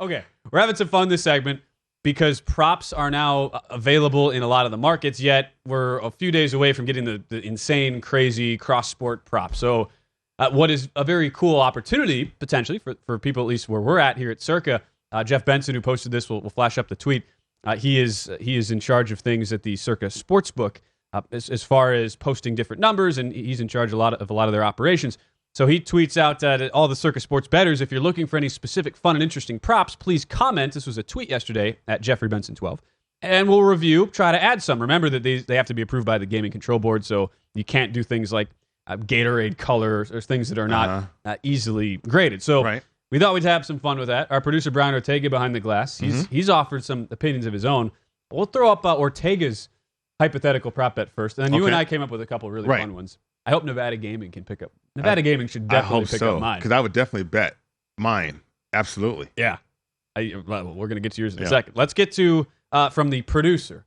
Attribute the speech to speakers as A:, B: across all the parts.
A: Okay, we're having some fun this segment because props are now available in a lot of the markets, yet we're a few days away from getting the insane, crazy cross-sport props. So what is a very cool opportunity, potentially, for people at least where we're at here at Circa, Jeff Benson, who posted this, will flash up the tweet. He is in charge of things at the Circa Sportsbook as far as posting different numbers, and he's in charge of a lot of their operations. So he tweets out all the Circa Sports bettors, if you're looking for any specific fun and interesting props, please comment. This was a tweet yesterday at Jeffrey Benson 12. And we'll try to add some. Remember that they have to be approved by the Gaming Control Board, so you can't do things like Gatorade color or things that are not easily graded. So we thought we'd have some fun with that. Our producer, Brian Ortega, behind the glass, he's offered some opinions of his own. We'll throw up Ortega's hypothetical prop bet first, and then you and I came up with a couple really fun ones. I hope Nevada Gaming can pick up. Nevada Gaming should definitely pick up mine.
B: Because I would definitely bet mine. Absolutely.
A: Yeah. Well, we're going to get to yours in a second. Let's get to from the producer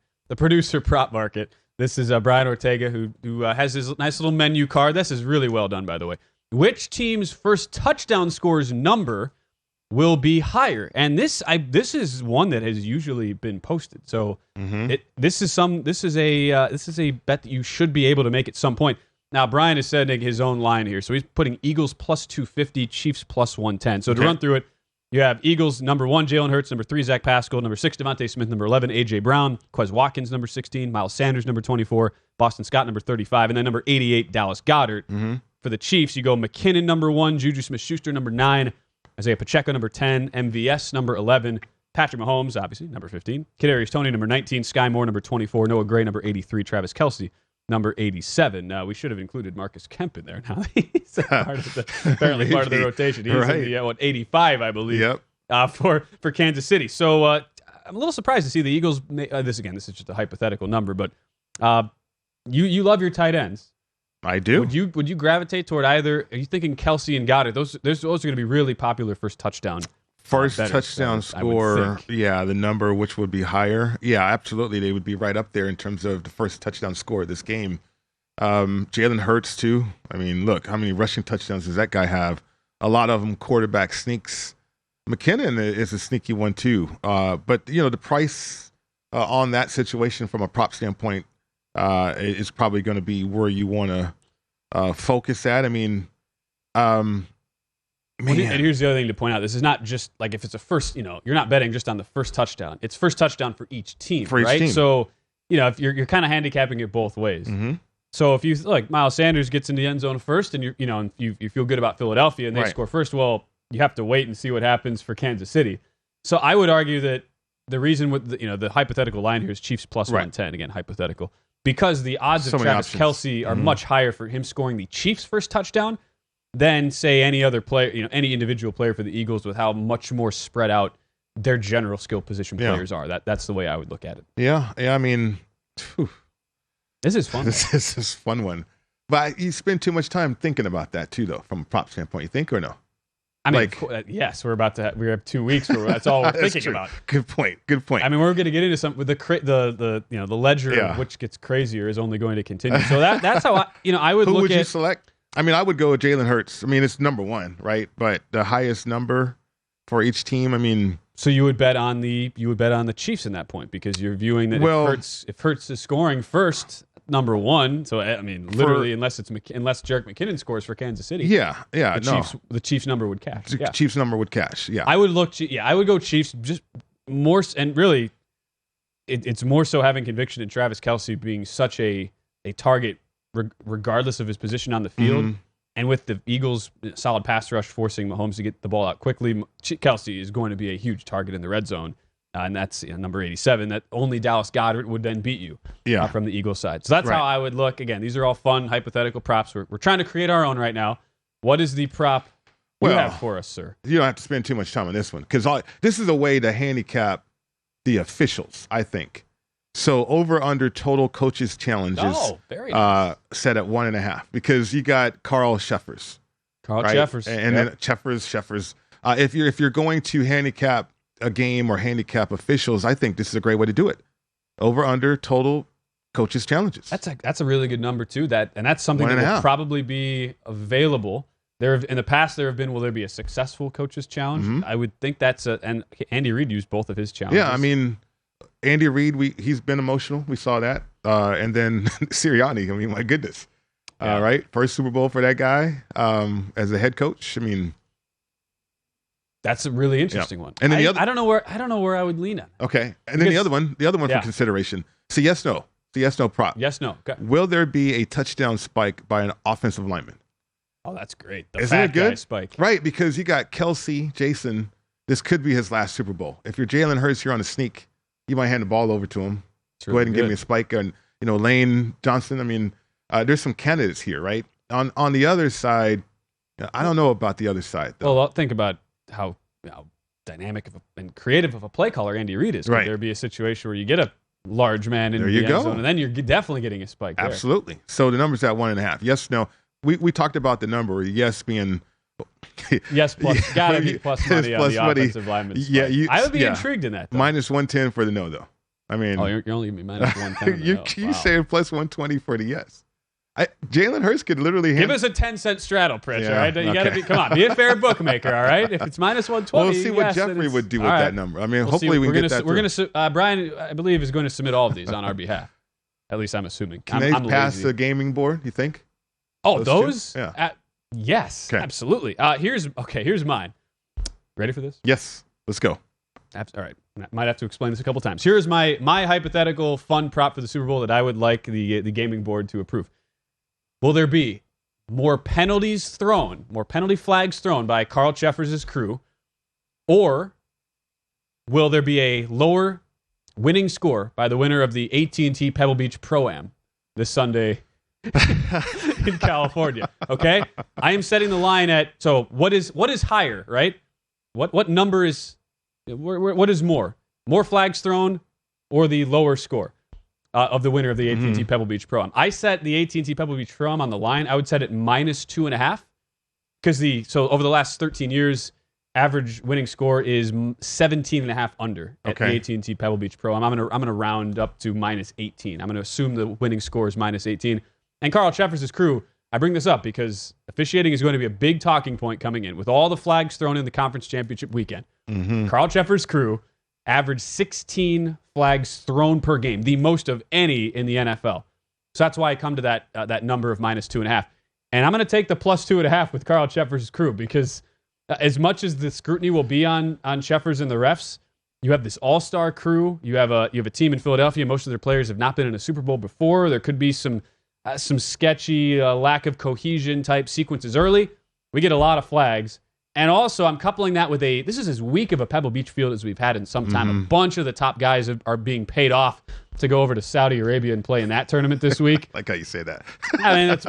A: prop market. This is Brian Ortega, who has his nice little menu card. This is really well done, by the way. Which team's first touchdown scores number will be higher? And this is one that has usually been posted. So this is a bet that you should be able to make at some point. Now, Brian is setting his own line here. So he's putting Eagles plus 250, Chiefs plus 110. So to run through it, you have Eagles, number 1, Jalen Hurts, number 3, Zach Pascal, number 6, Devontae Smith, number 11, A.J. Brown, Quez Watkins, number 16, Miles Sanders, number 24, Boston Scott, number 35, and then number 88, Dallas Goedert. For the Chiefs, you go McKinnon, number 1, Juju Smith-Schuster, number 9, Isaiah Pacheco, number 10, MVS, number 11, Patrick Mahomes, obviously, number 15, Kadarius Toney, number 19, Sky Moore, number 24, Noah Gray, number 83, Travis Kelce, number 87. We should have included Marcus Kemp in there. Now he's apparently part of the rotation. He's in the 85, I believe, for Kansas City. So I'm a little surprised to see the Eagles. This is just a hypothetical number, but you love your tight ends.
B: I do.
A: Would you gravitate toward either? Are you thinking Kelce and Goddard? Those are going to be really popular first touchdown.
B: Touchdown score, the number which would be higher. Yeah, absolutely. They would be right up there in terms of the first touchdown score of this game. Jalen Hurts, too. I mean, look, how many rushing touchdowns does that guy have? A lot of them quarterback sneaks. McKinnon is a sneaky one, too. But, the price on that situation from a prop standpoint is probably going to be where you want to focus at. I mean,
A: and here's the other thing to point out. This is not just like if it's a first, you're not betting just on the first touchdown. It's first touchdown for each team, right? So, if you're kind of handicapping it both ways. So if you Miles Sanders gets in the end zone first and you feel good about Philadelphia and they score first, well, you have to wait and see what happens for Kansas City. So I would argue that the reason with the hypothetical line here is Chiefs plus 110, again, hypothetical, because the odds of Travis Kelce are much higher for him scoring the Chiefs' first touchdown than, say, any other player, any individual player for the Eagles, with how much more spread out their general skill position players are. That's the way I would look at it.
B: Yeah. I mean,
A: this is fun.
B: This is a fun one. But you spend too much time thinking about that, too, though, from a prop standpoint. You think or no?
A: I mean, yes, we have 2 weeks where that's all we're thinking about.
B: Good point. I
A: mean, we're going to get into some with the ledger, which gets crazier, is only going to continue. So that's how I would
B: look at. Who
A: would
B: you select? I mean, I would go with Jalen Hurts. I mean, it's number 1, right? But the highest number for each team. I mean,
A: so you would bet on the Chiefs in that point because you're viewing that if Hurts is scoring first, number 1. So I mean, literally, unless Jerick McKinnon scores for Kansas City, the Chiefs number would cash.
B: The Chiefs number would cash. Yeah,
A: I would go Chiefs just more, and really, it's more so having conviction in Travis Kelce being such a target, regardless of his position on the field. And with the Eagles' solid pass rush forcing Mahomes to get the ball out quickly, Kelce is going to be a huge target in the red zone. And that's number 87. That only Dallas Goedert would then beat you from the Eagles side. So that's how I would look. Again, these are all fun hypothetical props. We're trying to create our own right now. What is the prop you have for us, sir?
B: You don't have to spend too much time on this one because this is a way to handicap the officials, I think. So over under total coaches challenges set at 1.5 because you got Carl Sheffers. And then Sheffers. If you're going to handicap a game or handicap officials, I think this is a great way to do it. Over under total coaches challenges.
A: That's a really good number too. That's something that will probably be available In the past, there have been, will there be a successful coach's challenge?
B: Mm-hmm.
A: I would think and Andy Reid used both of his challenges.
B: Yeah, I mean, Andy Reid, he's been emotional. We saw that. And then Sirianni, I mean, my goodness.
A: Yeah.
B: Right? First Super Bowl for that guy as a head coach. I mean,
A: that's a really interesting one.
B: And then
A: I don't know where I would lean on.
B: Okay. And then the other one for consideration. So yes, no. So yes, no prop.
A: Yes, no. Okay.
B: Will there be a touchdown spike by an offensive lineman?
A: Oh, that's great.
B: Isn't it good?
A: Guy spike.
B: Right, because you got Kelce, Jason. This could be his last Super Bowl. If you're Jalen Hurts here on a sneak, you might hand the ball over to him. Go ahead and give me a spike. And Lane Johnson. I mean, there's some candidates here, right? On the other side, I don't know about the other side, though.
A: Well, think about how dynamic and creative of a play caller Andy Reid is. Could there be a situation where you get a large man in the end zone, and then you're definitely getting a spike there.
B: Absolutely. So the number's at 1.5. Yes, no. We talked about the number. Yes being
A: yes, plus gotta be plus money on the offensive lineman.
B: Yeah,
A: I would be intrigued in that. Though.
B: Minus 110 for the no, though. I mean,
A: you're only giving me minus 110.
B: You saying plus 120 for the yes? Jalen Hurts could literally
A: give us a 10-cent straddle, Pritch. All right, you gotta be a fair bookmaker. All right, if it's minus 120,
B: we'll see what Jeffrey would do with that number. I mean, hopefully we can get that.
A: We're gonna Brian, I believe, is going to submit all of these on our behalf. At least I'm assuming.
B: Can they pass the gaming board? You think?
A: Oh, those?
B: Yeah.
A: Yes, absolutely. Here's mine. Ready for this?
B: Yes. Let's go.
A: All right. Might have to explain this a couple times. Here's my hypothetical fun prop for the Super Bowl that I would like the gaming board to approve. Will there be more penalty flags thrown by Carl Jeffers' crew, or will there be a lower winning score by the winner of the AT&T Pebble Beach ProAm this Sunday in California? Okay, I am setting the line at. So what is higher, right? What number is? What is more flags thrown, or the lower score of the winner of the AT&T Pebble Beach ProAm? I set the AT&T Pebble Beach ProAm on the line. I would set it minus 2.5 because over the last 13 years, average winning score is 17.5 under at the AT&T Pebble Beach ProAm. I'm gonna round up to minus 18. I'm gonna assume the winning score is minus 18. And Carl Jeffers' crew, I bring this up because officiating is going to be a big talking point coming in with all the flags thrown in the conference championship weekend. Carl Jeffers' crew averaged 16 flags thrown per game, the most of any in the NFL. So that's why I come to that number of minus 2.5. And I'm going to take the plus 2.5 with Carl Jeffers' crew because as much as the scrutiny will be on Jeffers and the refs, you have this all-star crew. You have a team in Philadelphia. Most of their players have not been in a Super Bowl before. There could be some sketchy lack of cohesion type sequences early. We get a lot of flags. And also, I'm coupling that with this is as weak of a Pebble Beach field as we've had in some time. A bunch of the top guys are being paid off to go over to Saudi Arabia and play in that tournament this week.
B: I like how you say that.
A: I mean, that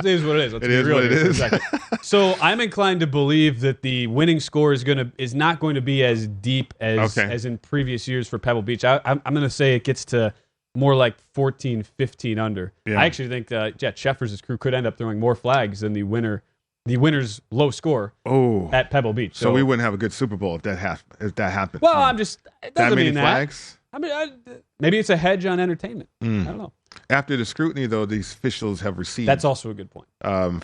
A: is what it is. Let's be real here for a second. So I'm inclined to believe that the winning score is not going to be as deep as in previous years for Pebble Beach. I'm going to say it gets to more like 14, 15 under. Yeah. I actually think Jeffers' crew could end up throwing more flags than the winner's low score at Pebble Beach.
B: So we wouldn't have a good Super Bowl if that happened.
A: Well, it doesn't mean that.
B: Flags?
A: I mean, maybe it's a hedge on entertainment. I don't know.
B: After the scrutiny, though, these officials have received.
A: That's also a good point.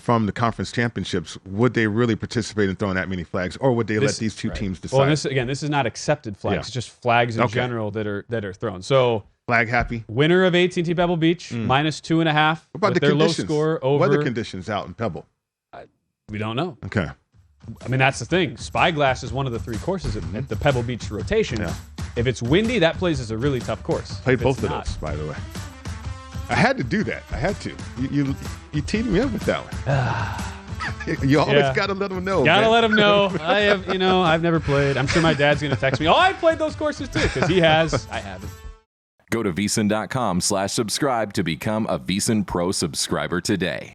B: From the conference championships, would they really participate in throwing that many flags, or would they let these two teams decide?
A: Well, this is not accepted flags. Yeah. It's just flags in general that are thrown. So
B: flag happy.
A: Winner of AT&T Pebble Beach minus 2.5.
B: What about the
A: their
B: conditions?
A: Low score over
B: weather conditions out in Pebble?
A: We don't know.
B: Okay.
A: I mean, that's the thing. Spyglass is one of the three courses at the Pebble Beach rotation. Yeah. If it's windy, that place is a really tough course.
B: Played both of those, by the way. I had to do that. I had to. You teed me up with that one. You always got to let them know.
A: Got to let them know. I've never played. I'm sure my dad's going to text me, I played those courses too, because he has. I haven't.
C: Go to VSiN.com/subscribe to become a VSiN Pro subscriber today.